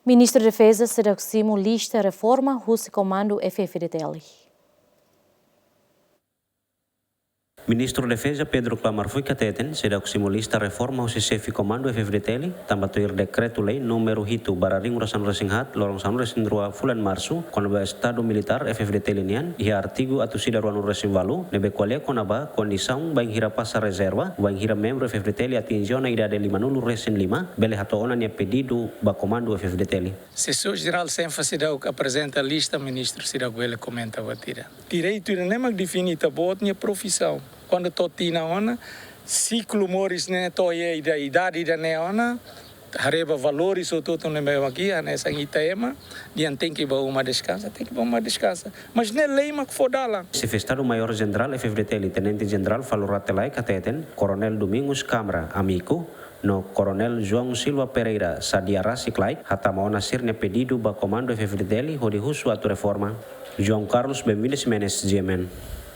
Ministro da Defesa sedaksimo lista reforma Rusi Comando FFDTL. Ministro da Defesa Pedro Clamar foi cateten sedak simulista reforma o chefe comando FFDTL tambah tuir dekreto-lei número hitu bararing urasan resinghat lorong sanu resin rua bulan Março quando ba estado militar FFDTL nian ia artigo atu sida ruanu resin valu nebe kualia konaba kondisão bang hira passa reserva bang hira membro FFDTL atingiu na idade 50 resin 5 bele hato ona nia pedido ba comando FFDTL. Assessor-geral Senfa Sidauk apresenta a lista, ministro Sidauk ele comenta a batida. Direito não é mais definida, boa minha profissão. Quando estou na ona, ciclo moris né, tô aí da idade da neona, hareba valores ou tudo no meu aqui, nessa Itaema, diante tem que uma descansa, mas não é lei mas que for dela. Secretário Maior General FFDTL Tenente General falou ratelai cateten Coronel Domingos Câmara amigo no Coronel João Silva Pereira Sadiara Siklai hata mau nasirnya pedido ba comando FFDTL hodi husu atu reforma. João Carlos Bemvides Menes GMN.